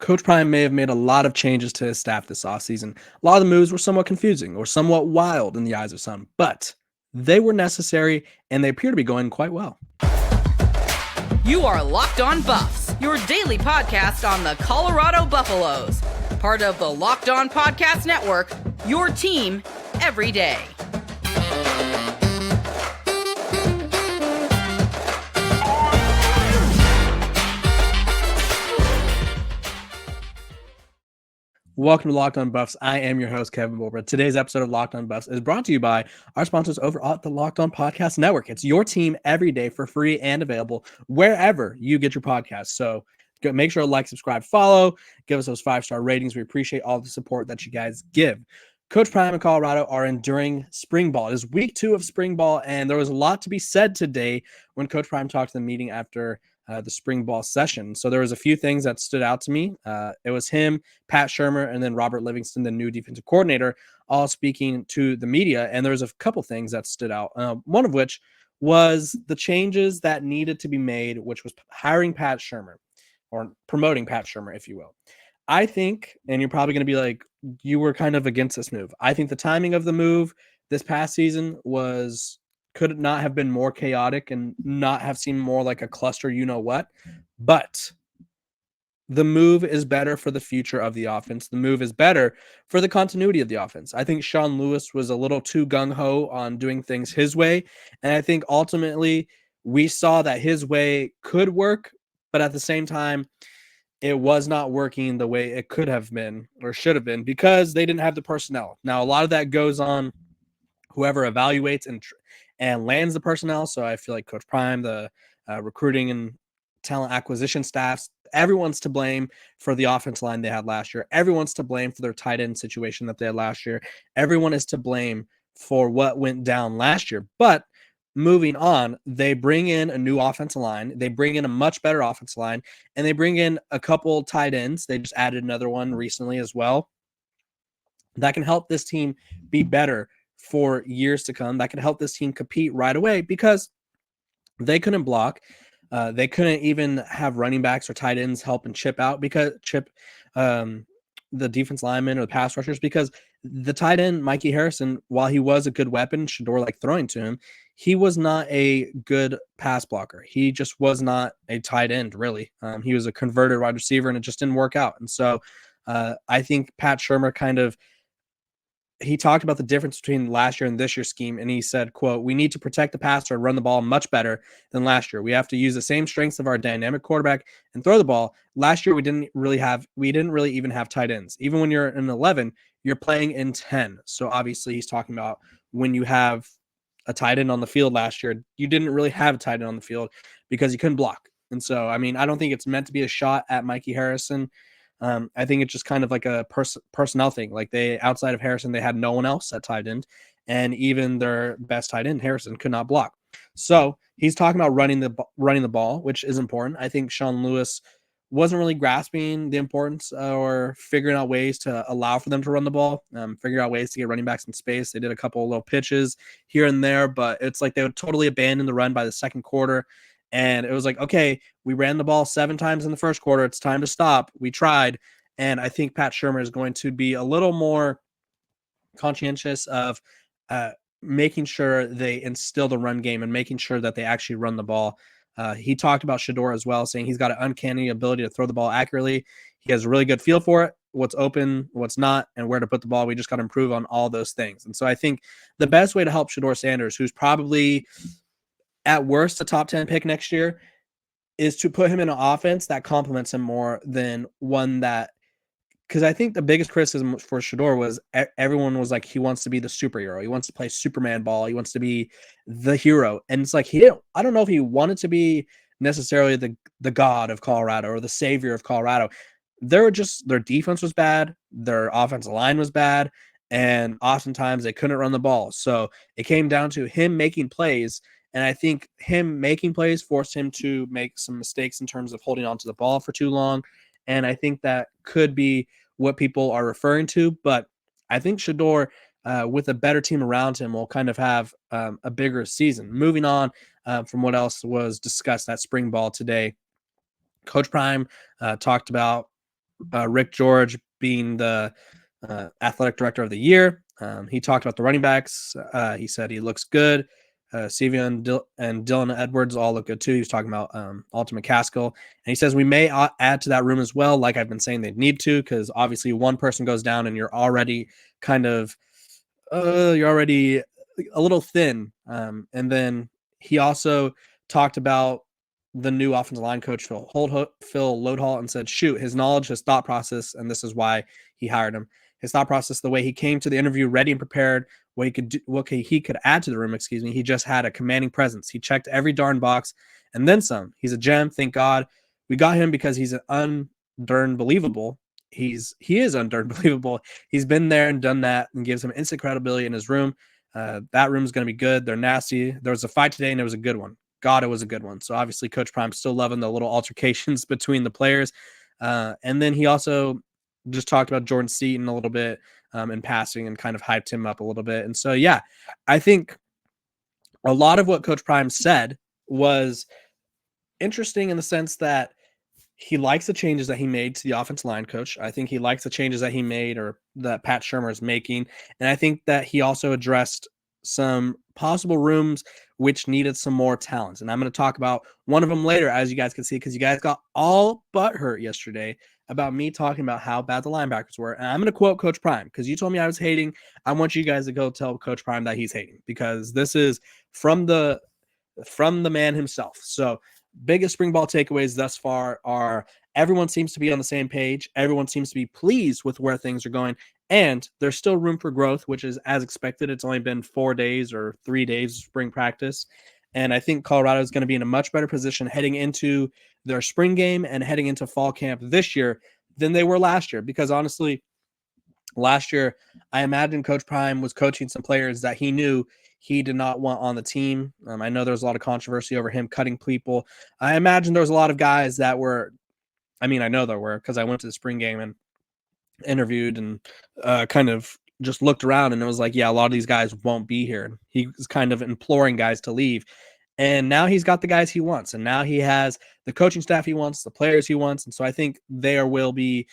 Coach Prime may have made a lot of changes to his staff this offseason. A lot of the moves were somewhat confusing or somewhat wild in the eyes of some, but they were necessary and they appear to be going quite well. You are Locked On Buffs, your daily podcast on the Colorado Buffaloes. Part of the Locked On Podcast Network, your team every day. Welcome to Locked On Buffs. I am your host, Kevin Boulder. Today's episode of Locked On Buffs is brought to you by our sponsors over at the Locked On Podcast Network. It's your team every day for free and available wherever you get your podcasts. So make sure to like, subscribe, follow, give us those 5-star ratings. We appreciate all the support that you guys give. Coach Prime and Colorado are enduring spring ball. It is week 2 of spring ball, and there was a lot to be said today when Coach Prime talked to the meeting after the spring ball session. So there was a few things that stood out to me. It was him, Pat Shurmur, and then Robert Livingston, the new defensive coordinator, all speaking to the media. And there was a couple things that stood out. One of which was the changes that needed to be made, which was hiring Pat Shurmur or promoting Pat Shurmur, if you will. I think, and you're probably going to be like, you were kind of against this move. I think the timing of the move this past season could not have been more chaotic and not have seemed more like a cluster, you know what, but the move is better for the future of the offense. The move is better for the continuity of the offense. I think Sean Lewis was a little too gung-ho on doing things his way, and I think ultimately we saw that his way could work, but at the same time, it was not working the way it could have been or should have been because they didn't have the personnel. Now, a lot of that goes on whoever evaluates and lands the personnel. So I feel like Coach Prime, the recruiting and talent acquisition staffs, everyone's to blame for the offense line they had last year. Everyone's to blame for their tight end situation that they had last year. Everyone is to blame for what went down last year. But moving on, they bring in a new offensive line. They bring in a much better offensive line, and they bring in a couple tight ends. They just added another one recently as well. That can help this team be better for years to come. That can help this team compete right away because they couldn't block. They couldn't even have running backs or tight ends help and chip the defense linemen or the pass rushers because the tight end, Mikey Harrison, while he was a good weapon, Shedeur liked throwing to him, he was not a good pass blocker. He just was not a tight end, really. He was a converted wide receiver, and it just didn't work out. And so I think Pat Shurmur he talked about the difference between last year and this year's scheme, and he said, quote, "We need to protect the passer and run the ball much better than last year. We have to use the same strengths of our dynamic quarterback and throw the ball. Last year, we didn't really even have tight ends. Even when you're in 11, you're playing in 10. So obviously he's talking about when you have a tight end on the field last year, you didn't really have a tight end on the field because you couldn't block. And so, I mean, I don't think it's meant to be a shot at Mikey Harrison. I think it's just kind of like a personnel thing. Like outside of Harrison, they had no one else at tight end, and even their best tight end, Harrison, could not block. So he's talking about running the ball, which is important. I think Sean Lewis wasn't really grasping the importance or figuring out ways to allow for them to run the ball, figure out ways to get running backs in space. They did a couple of little pitches here and there, but it's like they would totally abandon the run by the second quarter. And it was like, okay, we ran the ball 7 times in the first quarter. It's time to stop. We tried. And I think Pat Shurmur is going to be a little more conscientious of making sure they instill the run game and making sure that they actually run the ball. He talked about Shedeur as well, saying he's got an uncanny ability to throw the ball accurately. He has a really good feel for it, what's open, what's not, and where to put the ball. We just got to improve on all those things. And so I think the best way to help Deion Sanders, who's probably at worst a top 10 pick next year, is to put him in an offense that complements him more than one that, because I think the biggest criticism for Shedeur was everyone was like, he wants to be the superhero. He wants to play Superman ball. He wants to be the hero. And it's like, I don't know if he wanted to be necessarily the god of Colorado or the savior of Colorado. Their defense was bad. Their offensive line was bad. And oftentimes they couldn't run the ball. So it came down to him making plays. And I think him making plays forced him to make some mistakes in terms of holding on to the ball for too long. And I think that could be what people are referring to. But I think Shedeur, with a better team around him, will kind of have a bigger season. Moving on from what else was discussed at spring ball today, Coach Prime talked about Rick George being the athletic director of the year. He talked about the running backs. He said he looks good. Sevia and Dylan Edwards all look good too. He was talking about Alton McCaskill. And he says we may add to that room as well. Like I've been saying, they need to, because obviously one person goes down and you're already kind of you're already a little thin. And then he also talked about the new offensive line coach, Phil Loadhall, and said, shoot, his knowledge, his thought process, and this is why he hired him. His thought process, the way he came to the interview ready and prepared, what he could do, what he could add to the room, he just had a commanding presence. He checked every darn box and then some. He's a gem. Thank God we got him, because he's an undurn believable. He is undurn believable. He's been there and done that, and gives him instant credibility in his room. That room's going to be good. They're nasty. There was a fight today, and it was a good one. God, it was a good one. So obviously Coach Prime's still loving the little altercations between the players. And then he also just talked about Jordan Seaton a little bit in passing, and kind of hyped him up a little bit. And so, yeah, I think a lot of what Coach Prime said was interesting in the sense that he likes the changes that he made to the offensive line coach. I think he likes the changes that he made, or that Pat Shurmur is making. And I think that he also addressed some possible rooms which needed some more talent. And I'm going to talk about one of them later, as you guys can see, because you guys got all but hurt yesterday about me talking about how bad the linebackers were. And I'm going to quote Coach Prime, because you told me I was hating. I want you guys to go tell Coach Prime that he's hating, because this is from the man himself. So biggest spring ball takeaways thus far are everyone seems to be on the same page. Everyone seems to be pleased with where things are going. And there's still room for growth, which is as expected. It's only been 4 days or 3 days of spring practice. And I think Colorado is going to be in a much better position heading into their spring game and heading into fall camp this year than they were last year. Because honestly, last year, I imagine Coach Prime was coaching some players that he knew he did not want on the team. I know there was a lot of controversy over him cutting people. I imagine there was a lot of guys that were, I know there were, because I went to the spring game and interviewed and kind of just looked around, and it was like, yeah, a lot of these guys won't be here. He was kind of imploring guys to leave. And now he's got the guys he wants. And now he has the coaching staff he wants, the players he wants. And so I think there will be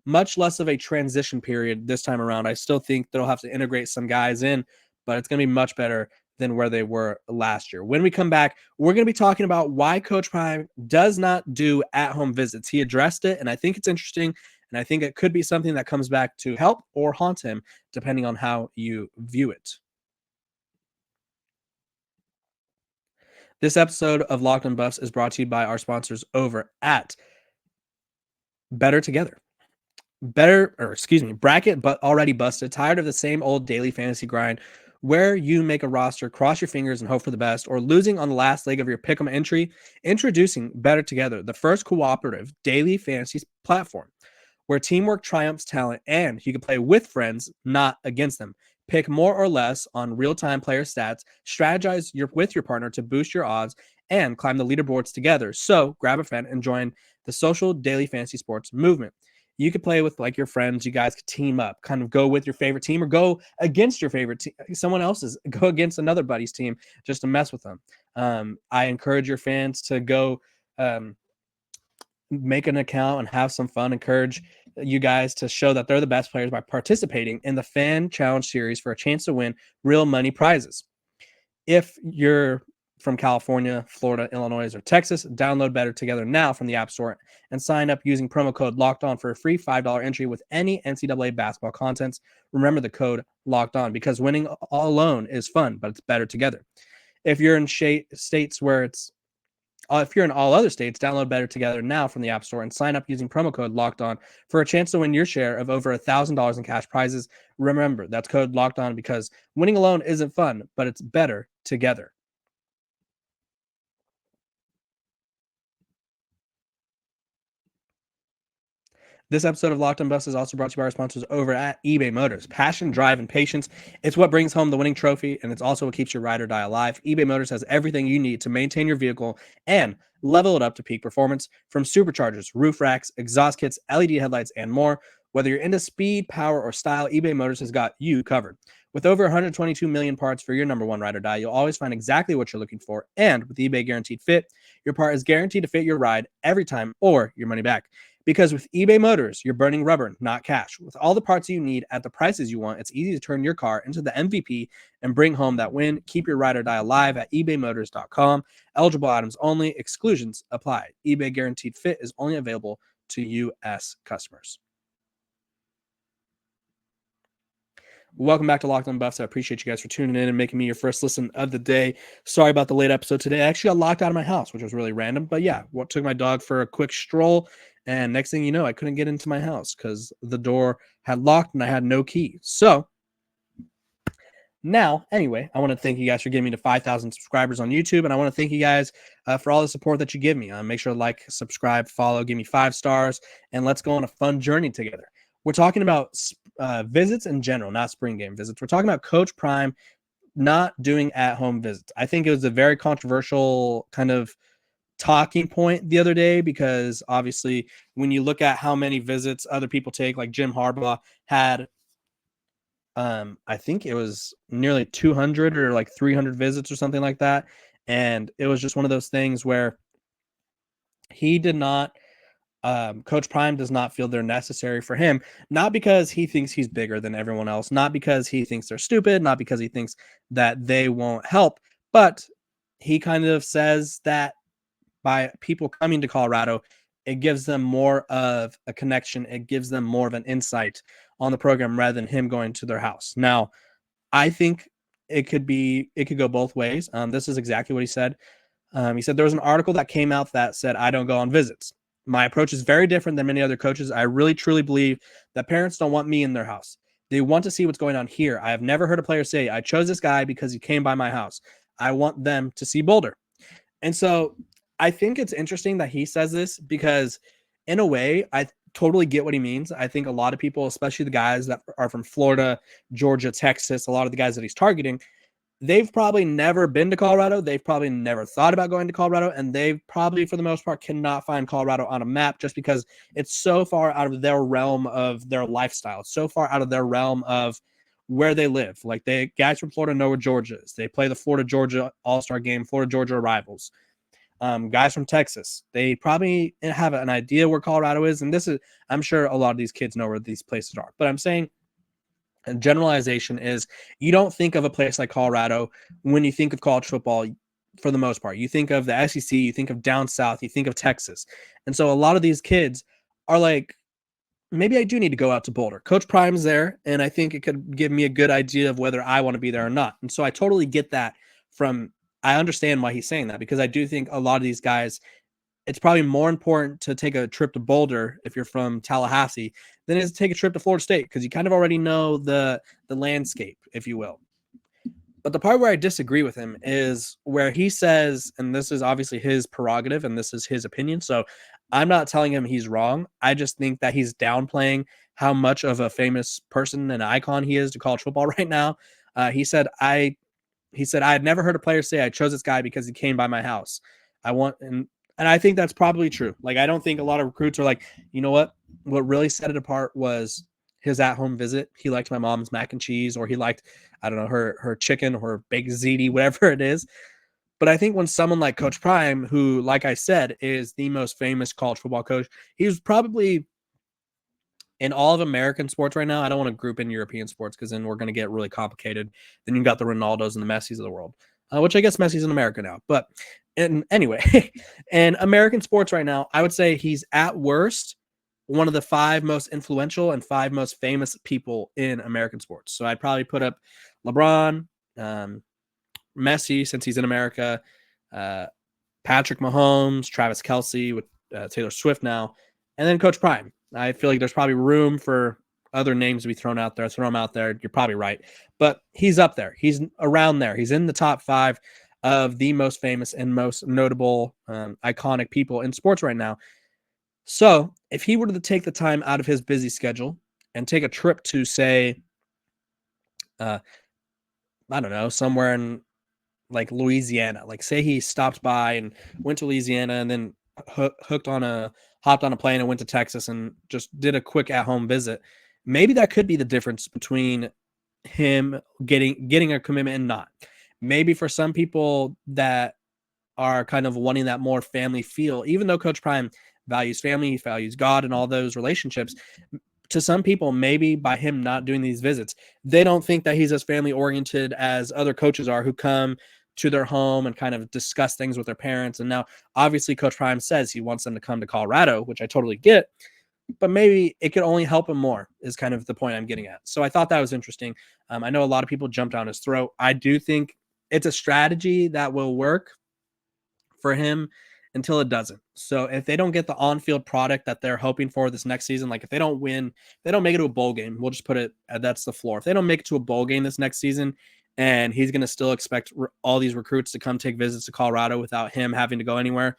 much less of a transition period this time around. I still think they'll have to integrate some guys in, but it's going to be much better than where they were last year. When we come back, we're going to be talking about why Coach Prime does not do at-home visits. He addressed it, and I think it's interesting, and I think it could be something that comes back to help or haunt him, depending on how you view it. This episode of Locked on Buffs is brought to you by our sponsors over at Bettor Together. Bracket but already busted. Tired of the same old daily fantasy grind where you make a roster, cross your fingers, and hope for the best, or losing on the last leg of your pick'em entry? Introducing Bettor Together, the first cooperative daily fantasy platform where teamwork triumphs talent, and you can play with friends, not against them. Pick more or less on real-time player stats, strategize with your partner to boost your odds, and climb the leaderboards together. So grab a friend and join the social daily fantasy sports movement. You could play with like your friends. You guys could team up, kind of go with your favorite team or go against your favorite team, someone else's, go against another buddy's team just to mess with them. I encourage your fans to go make an account and have some fun. Encourage you guys to show that they're the best players by participating in the Fan Challenge Series for a chance to win real money prizes. If you're from California, Florida, Illinois, or Texas, download Bettor Together now from the App Store and sign up using promo code Locked On for a free $5 entry with any NCAA basketball contents. Remember the code Locked On, because winning all alone is fun, but it's better together. If you're in states where it's if you're in all other states, download Bettor Together now from the App Store and sign up using promo code Locked On for a chance to win your share of over $1,000 in cash prizes. Remember, that's code Locked On, because winning alone isn't fun, but it's better together. This episode of Locked on Buffs is also brought to you by our sponsors over at eBay Motors. Passion, drive, and patience. It's what brings home the winning trophy, and it's also what keeps your ride or die alive. eBay Motors has everything you need to maintain your vehicle and level it up to peak performance, from superchargers, roof racks, exhaust kits, LED headlights, and more. Whether you're into speed, power, or style, eBay Motors has got you covered. With over 122 million parts for your number one ride or die, you'll always find exactly what you're looking for. And with eBay Guaranteed Fit, your part is guaranteed to fit your ride every time or your money back. Because with eBay Motors, you're burning rubber, not cash. With all the parts you need at the prices you want, it's easy to turn your car into the MVP and bring home that win. Keep your ride or die alive at ebaymotors.com. Eligible items only. Exclusions apply. eBay Guaranteed Fit is only available to U.S. customers. Welcome back to Locked On Buffs. I appreciate you guys for tuning in and making me your first listen of the day. Sorry about the late episode today. I actually got locked out of my house, which was really random. But yeah, took my dog for a quick stroll. And next thing you know, I couldn't get into my house because the door had locked and I had no key. So now, anyway, I want to thank you guys for giving me to 5,000 subscribers on YouTube. And I want to thank you guys for all the support that you give me. Make sure to like, subscribe, follow, give me 5 stars, and let's go on a fun journey together. We're talking about visits in general, not spring game visits. We're talking about Coach Prime not doing at-home visits. I think it was a very controversial kind of talking point the other day because obviously when you look at how many visits other people take, like Jim Harbaugh had, I think it was nearly 200 or like 300 visits or something like that. And it was just one of those things where he did not Coach Prime does not feel they're necessary for him, not because he thinks he's bigger than everyone else, not because he thinks they're stupid, not because he thinks that they won't help, but he kind of says that by people coming to Colorado, it gives them more of a connection. It gives them more of an insight on the program rather than him going to their house. Now, I think it could go both ways. This is exactly what he said. He said there was an article that came out that said, I don't go on visits. My approach is very different than many other coaches. I really, truly believe that parents don't want me in their house. They want to see what's going on here. I have never heard a player say, I chose this guy because he came by my house. I want them to see Boulder. And so I think it's interesting that he says this because in a way, I totally get what he means. I think a lot of people, especially the guys that are from Florida, Georgia, Texas, a lot of the guys that he's targeting, they've probably never been to Colorado. They've probably never thought about going to Colorado. And they probably, for the most part, cannot find Colorado on a map just because it's so far out of their realm of their lifestyle. It's so far out of their realm of where they live. Like guys from Florida know where Georgia is. They play the Florida-Georgia All-Star game, Florida-Georgia rivals. Guys from Texas, they probably have an idea where Colorado is. And I'm sure a lot of these kids know where these places are. But I'm saying, a generalization is you don't think of a place like Colorado when you think of college football for the most part. You think of the SEC, you think of down south, you think of Texas. And so a lot of these kids are like, maybe I do need to go out to Boulder. Coach Prime's there, and I think it could give me a good idea of whether I want to be there or not. And so I totally get that I understand why he's saying that because I do think a lot of these guys, it's probably more important to take a trip to Boulder if you're from Tallahassee than it is to take a trip to Florida State because you kind of already know the landscape, if you will. But the part where I disagree with him is where he says, and this is obviously his prerogative and this is his opinion, so I'm not telling him he's wrong. I just think that he's downplaying how much of a famous person and icon he is to college football right now. He said, I had never heard a player say I chose this guy because he came by my house. And I think that's probably true. Like, I don't think a lot of recruits are like, you know what? What really set it apart was his at-home visit. He liked my mom's mac and cheese, or he liked, I don't know, her chicken or her baked ziti, whatever it is. But I think when someone like Coach Prime, who, like I said, is the most famous college football coach, he's probably in all of American sports right now. I don't want to group in European sports because then we're going to get really complicated. Then you've got the Ronaldos and the Messis of the world, which I guess Messi's in America now. But anyway, in American sports right now, I would say he's at worst one of the 5 most influential and 5 most famous people in American sports. So I'd probably put up LeBron, Messi, since he's in America, Patrick Mahomes, Travis Kelce with Taylor Swift now, and then Coach Prime. I feel like there's probably room for other names to be thrown out there. Throw them out there. You're probably right. But he's up there. He's around there. He's in the top 5 of the most famous and most notable, iconic people in sports right now. So if he were to take the time out of his busy schedule and take a trip to, say, I don't know, somewhere in like Louisiana, like say he stopped by and went to Louisiana and then hopped on a plane and went to Texas and just did a quick at-home visit, maybe that could be the difference between him getting a commitment and not. Maybe for some people that are kind of wanting that more family feel, even though Coach Prime values family, he values God and all those relationships. To some people, maybe by him not doing these visits, they don't think that he's as family oriented as other coaches are who come to their home and kind of discuss things with their parents. And now, obviously, Coach Prime says he wants them to come to Colorado, which I totally get, but maybe it could only help him more is kind of the point I'm getting at. So I thought that was interesting. I know a lot of people jumped down his throat. I do think it's a strategy that will work for him until it doesn't. So if they don't get the on-field product that they're hoping for this next season, like if they don't win, they don't make it to a bowl game, we'll just put it, that's the floor. If they don't make it to a bowl game this next season, and he's going to still expect all these recruits to come take visits to Colorado without him having to go anywhere,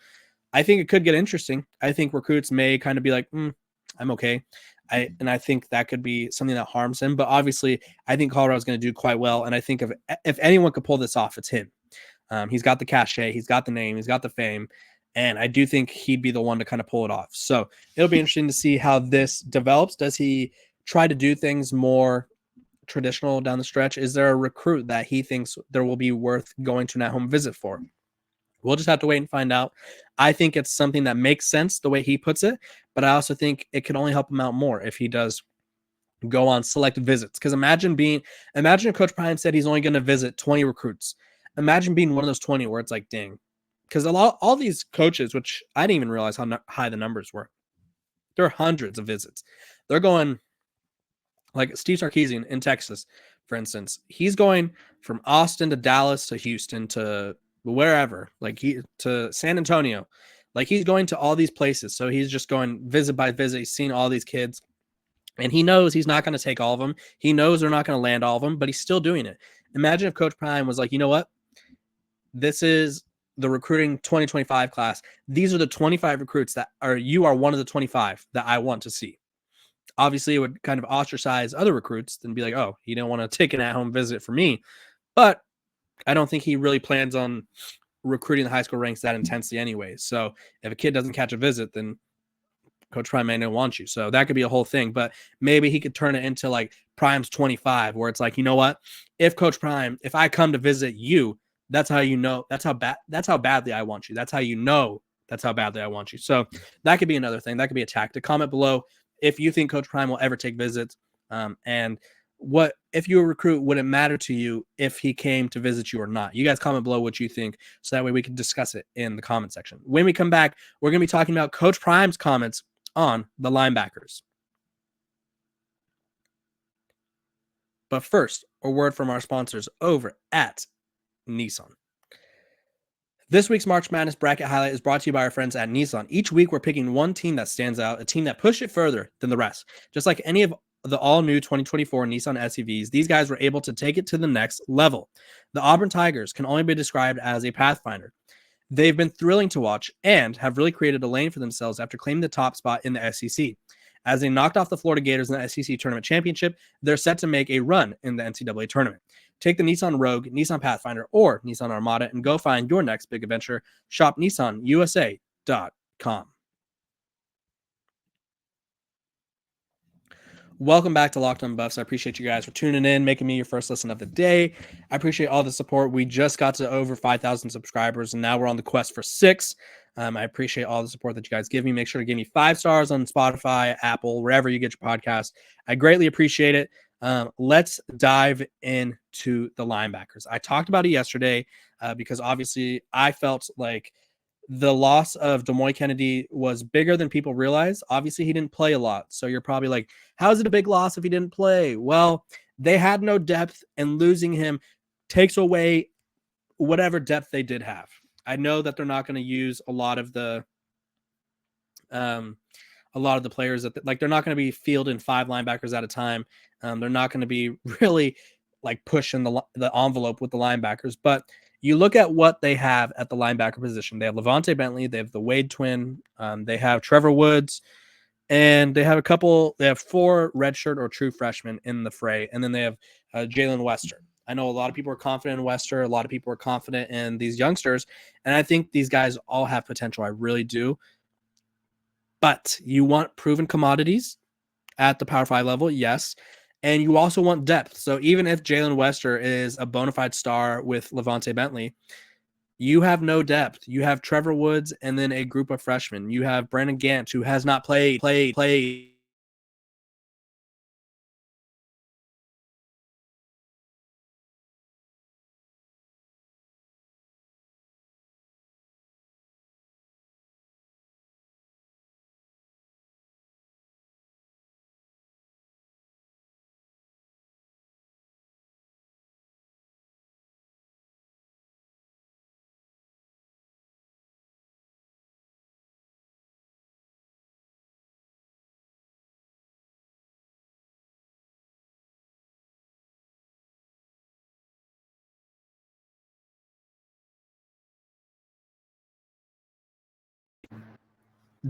I think it could get interesting. I think recruits may kind of be like, I'm okay. I think that could be something that harms him. But obviously, I think Colorado's going to do quite well. And I think if anyone could pull this off, it's him. He's got the cachet, he's got the name, he's got the fame. And I do think he'd be the one to kind of pull it off. So it'll be interesting to see how this develops. Does he try to do things more traditional down the stretch? Is there a recruit that he thinks there will be worth going to an at-home visit for? We'll just have to wait and find out. I think it's something that makes sense the way he puts it, but I also think it could only help him out more if he does go on select visits. Because imagine if Coach Prime said he's only going to visit 20 recruits. Imagine being one of those 20 where it's like, dang. Because all these coaches, which I didn't even realize how high the numbers were, there are hundreds of visits. They're going, like Steve Sarkisian in Texas, for instance, he's going from Austin to Dallas to Houston to wherever, to San Antonio. Like he's going to all these places. So he's just going visit by visit. He's seeing all these kids. And he knows he's not going to take all of them. He knows they're not going to land all of them, but he's still doing it. Imagine if Coach Prime was like, you know what? This is the recruiting 2025 class. These are the 25 recruits you are one of the 25 that I want to see. Obviously, it would kind of ostracize other recruits and be like, oh, he didn't want to take an at-home visit for me. But I don't think he really plans on recruiting the high school ranks that intensely anyway. So if a kid doesn't catch a visit, then Coach Prime may not want you. So that could be a whole thing. But maybe he could turn it into like Prime's 25, where it's like, you know what? If I come to visit you, that's how you know, that's how badly I want you. That's how you know that's how badly I want you. So that could be another thing. That could be a tactic. Comment below if you think Coach Prime will ever take visits. And what if you a recruit, would it matter to you if he came to visit you or not? You guys comment below what you think, so that way we can discuss it in the comment section. When we come back, we're going to be talking about Coach Prime's comments on the linebackers. But first, a word from our sponsors over at Nissan. This week's March Madness bracket highlight is brought to you by our friends at Nissan. Each week, we're picking one team that stands out, a team that pushed it further than the rest. Just like any of the all-new 2024 Nissan SUVs, these guys were able to take it to the next level. The Auburn Tigers can only be described as a Pathfinder. They've been thrilling to watch and have really created a lane for themselves after claiming the top spot in the SEC. As they knocked off the Florida Gators in the SEC Tournament Championship, they're set to make a run in the NCAA Tournament. Take the Nissan Rogue, Nissan Pathfinder, or Nissan Armada and go find your next big adventure. Shop NissanUSA.com. Welcome back to Locked On Buffs. I appreciate you guys for tuning in, making me your first listen of the day. I appreciate all the support. We just got to over 5,000 subscribers, and now we're on the quest for 6. I appreciate all the support that you guys give me. Make sure to give me 5 stars on Spotify, Apple, wherever you get your podcast. I greatly appreciate it. Let's dive into the linebackers. I talked about it yesterday because obviously I felt like the loss of Demoy Kennedy was bigger than people realize. Obviously, he didn't play a lot. So you're probably like, how is it a big loss if he didn't play? Well, they had no depth, and losing him takes away whatever depth they did have. I know that they're not going to use a lot of the players that they're not going to be fielding 5 linebackers at a time. They're not going to be really like pushing the envelope with the linebackers, but you look at what they have at the linebacker position. They have Levante Bentley, they have the Wade twin, they have Trevor Woods, and they have 4 redshirt or true freshmen in the fray, and then they have Jalen Wester. I know a lot of people are confident in Wester, a lot of people are confident in these youngsters, and I think these guys all have potential. I really do. But you want proven commodities at the Power 5 level, yes. And you also want depth. So even if Jalen Wester is a bona fide star with Levante Bentley, You have no depth. You have Trevor Woods and then a group of freshmen. You have Brandon Gant, who has not played.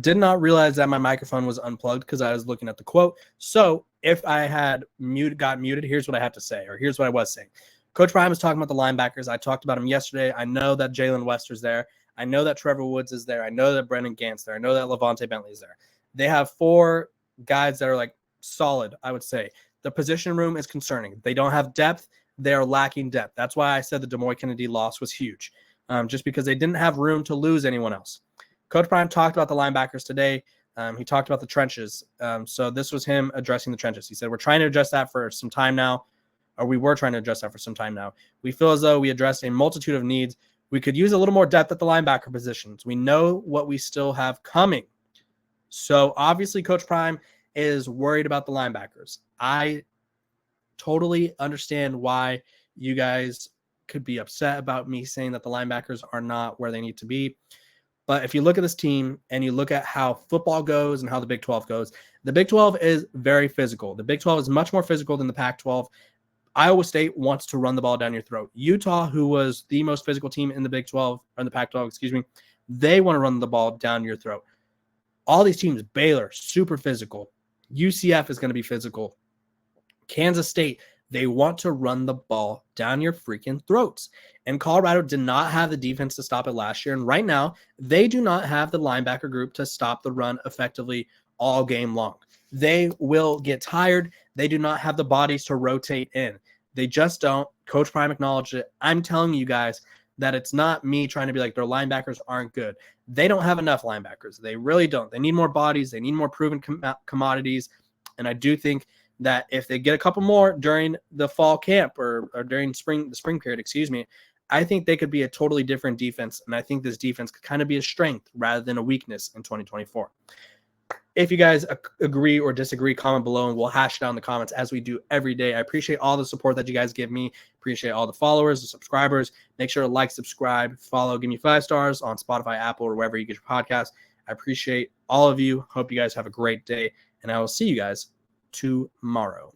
Did not realize that my microphone was unplugged because I was looking at the quote. So if I had got muted, here's what I have to say, or here's what I was saying. Coach Prime was talking about the linebackers. I talked about him yesterday. I know that Jalen Wester's there. I know that Trevor Woods is there. I know that Brendan Gant's there. I know that Levante Bentley's there. They have 4 guys that are like solid, I would say. The position room is concerning. They don't have depth. They are lacking depth. That's why I said the DeMoy Kennedy loss was huge, just because they didn't have room to lose anyone else. Coach Prime talked about the linebackers today. He talked about the trenches. So this was him addressing the trenches. He said, we're trying to address that for some time now, or we were trying to address that for some time now. We feel as though we addressed a multitude of needs. We could use a little more depth at the linebacker positions. We know what we still have coming. So obviously Coach Prime is worried about the linebackers. I totally understand why you guys could be upset about me saying that the linebackers are not where they need to be. But if you look at this team and you look at how football goes and how the Big 12 goes, the Big 12 is very physical. The Big 12 is much more physical than the Pac-12. Iowa State wants to run the ball down your throat. Utah, who was the most physical team in the Big 12, or in the Pac-12, they want to run the ball down your throat. All these teams, Baylor, super physical. UCF is going to be physical. Kansas State, they want to run the ball down your freaking throats. And Colorado did not have the defense to stop it last year. And right now, they do not have the linebacker group to stop the run effectively all game long. They will get tired. They do not have the bodies to rotate in. They just don't. Coach Prime acknowledged it. I'm telling you guys that it's not me trying to be like their linebackers aren't good. They don't have enough linebackers. They really don't. They need more bodies. They need more proven commodities. And I do think that if they get a couple more during the fall camp or during the spring period, I think they could be a totally different defense. And I think this defense could kind of be a strength rather than a weakness in 2024. If you guys agree or disagree, comment below and we'll hash it out in the comments as we do every day. I appreciate all the support that you guys give me. Appreciate all the followers, the subscribers. Make sure to like, subscribe, follow, give me 5 stars on Spotify, Apple, or wherever you get your podcast. I appreciate all of you. Hope you guys have a great day, and I will see you guys tomorrow.